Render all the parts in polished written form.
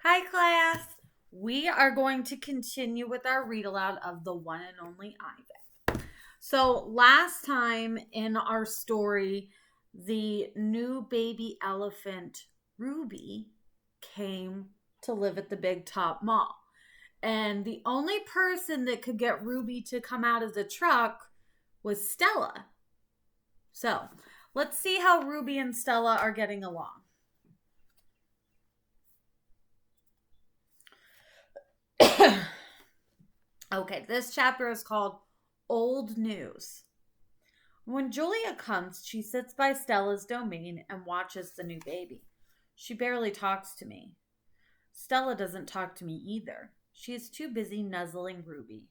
Hi, class. We are going to continue with our read aloud of the one and only Ivan. So, last time in our story, the new baby elephant, Ruby, came to live at the Big Top Mall. And the only person that could get Ruby to come out of the truck was Stella. So, let's see how Ruby and Stella are getting along. Okay, this chapter is called Old News. When Julia comes, she sits by Stella's domain and watches the new baby. She barely talks to me. Stella doesn't talk to me either. She is too busy nuzzling Ruby.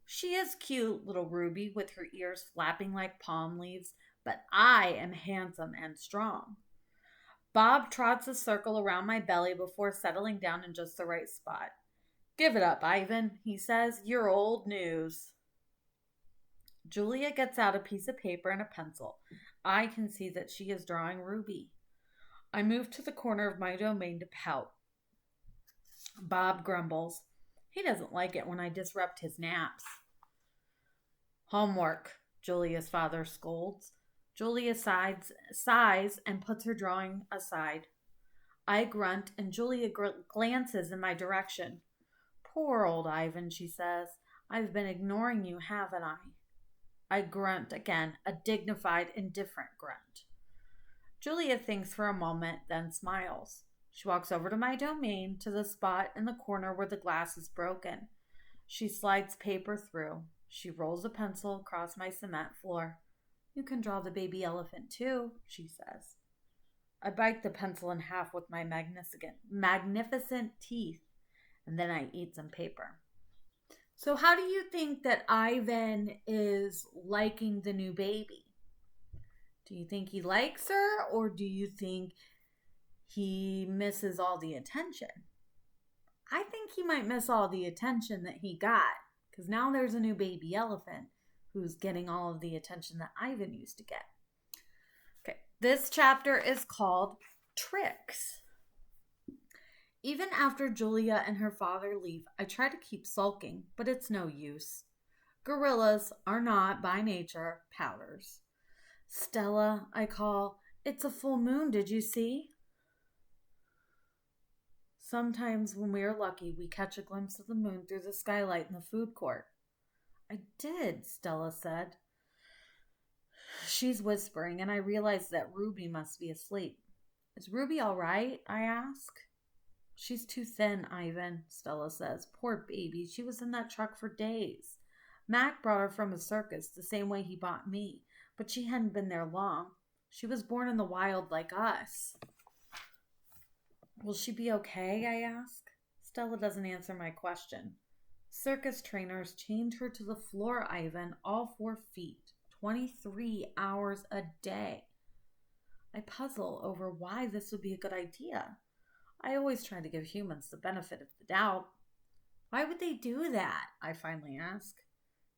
She is cute, little Ruby, with her ears flapping like palm leaves, but I am handsome and strong. Bob trots a circle around my belly before settling down in just the right spot. Give it up, Ivan, he says. You're old news. Julia gets out a piece of paper and a pencil. I can see that she is drawing Ruby. I move to the corner of my domain to pout. Bob grumbles. He doesn't like it when I disrupt his naps. Homework, Julia's father scolds. Julia sighs and puts her drawing aside. I grunt and Julia glances in my direction. Poor old Ivan, she says. I've been ignoring you, haven't I? I grunt again, a dignified, indifferent grunt. Julia thinks for a moment, then smiles. She walks over to my domain, to the spot in the corner where the glass is broken. She slides paper through. She rolls a pencil across my cement floor. You can draw the baby elephant too, she says. I bite the pencil in half with my magnificent teeth, and then I eat some paper. So, how do you think that Ivan is liking the new baby? Do you think he likes her, or do you think he misses all the attention? I think he might miss all the attention that he got, because now there's a new baby elephant who's getting all of the attention that Ivan used to get. Okay, this chapter is called Tricks. Even after Julia and her father leave, I try to keep sulking, but it's no use. Gorillas are not, by nature, pouters. Stella, I call, it's a full moon, did you see? Sometimes when we are lucky, we catch a glimpse of the moon through the skylight in the food court. I did, Stella said. She's whispering, and I realize that Ruby must be asleep. Is Ruby all right? I ask. She's too thin, Ivan, Stella says. Poor baby, she was in that truck for days. Mac brought her from a circus the same way he bought me, but she hadn't been there long. She was born in the wild like us. Will she be okay? I ask. Stella doesn't answer my question. Circus trainers chained her to the floor, Ivan, all 4 feet, 23 hours a day. I puzzle over why this would be a good idea. I always try to give humans the benefit of the doubt. Why would they do that? I finally ask.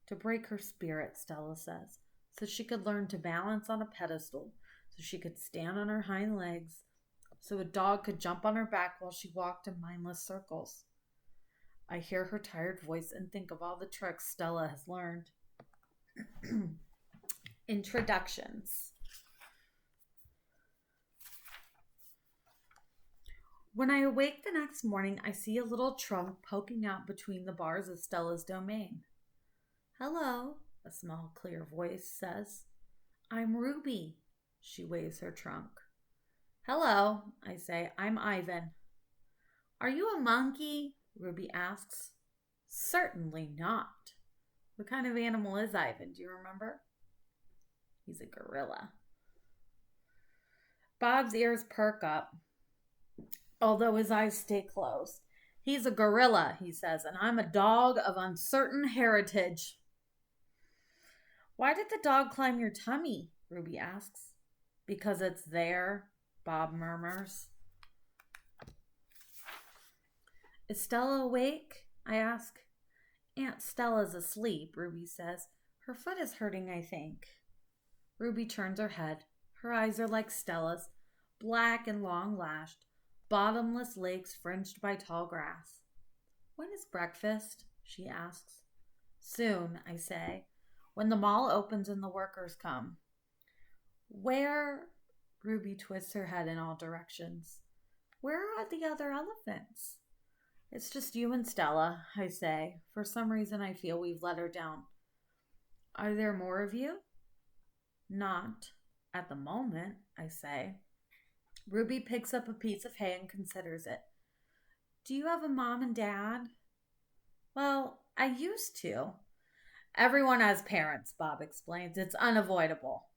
To break her spirit, Stella says, so she could learn to balance on a pedestal, so she could stand on her hind legs, so a dog could jump on her back while she walked in mindless circles. I hear her tired voice and think of all the tricks Stella has learned. Introductions. When I awake the next morning, I see a little trunk poking out between the bars of Stella's domain. Hello, a small, clear voice says. I'm Ruby. She waves her trunk. Hello, I say. I'm Ivan. Are you a monkey? Ruby asks. Certainly not. What kind of animal is Ivan? Do you remember? He's a gorilla. Bob's ears perk up, although his eyes stay closed. He's a gorilla, he says, and I'm a dog of uncertain heritage. Why did the dog climb your tummy? Ruby asks. Because it's there, Bob murmurs. Is Stella awake? I ask. Aunt Stella's asleep, Ruby says. Her foot is hurting, I think. Ruby turns her head. Her eyes are like Stella's, black and long-lashed. bottomless lakes fringed by tall grass. When is breakfast? She asks. Soon, I say, when the mall opens and the workers come. Where? Ruby twists her head in all directions. Where are the other elephants? It's just you and Stella, I say. For some reason, I feel we've let her down. Are there more of you? Not at the moment, I say. Ruby picks up a piece of hay and considers it. Do you have a mom and dad? Well, I used to. Everyone has parents, Bob explains. It's unavoidable.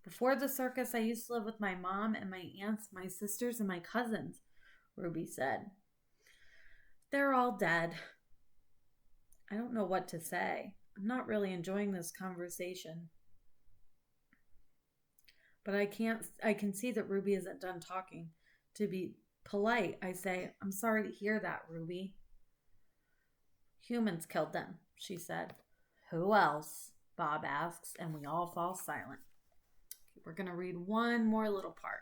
Before the circus, I used to live with my mom and my aunts, my sisters, and my cousins, Ruby said. They're all dead. I don't know what to say. I'm not really enjoying this conversation. But I can see that Ruby isn't done talking. To be polite, I say, I'm sorry to hear that, Ruby. Humans killed them, she said. Who else? Bob asks, and we all fall silent. We're going to read one more little part.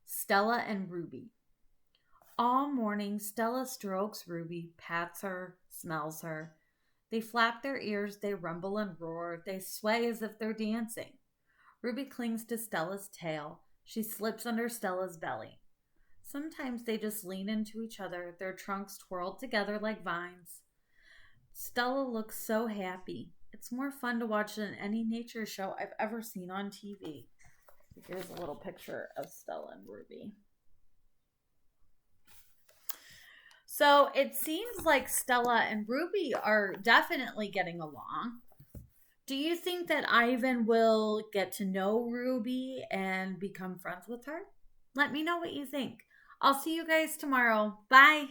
Stella and Ruby. All morning, Stella strokes Ruby, pats her, smells her. They flap their ears, they rumble and roar, they sway as if they're dancing. Ruby clings to Stella's tail. She slips under Stella's belly. Sometimes they just lean into each other, their trunks twirled together like vines. Stella looks so happy. It's more fun to watch than any nature show I've ever seen on TV. Here's a little picture of Stella and Ruby. So it seems like Stella and Ruby are definitely getting along. Do you think that Ivan will get to know Ruby and become friends with her? Let me know what you think. I'll see you guys tomorrow. Bye.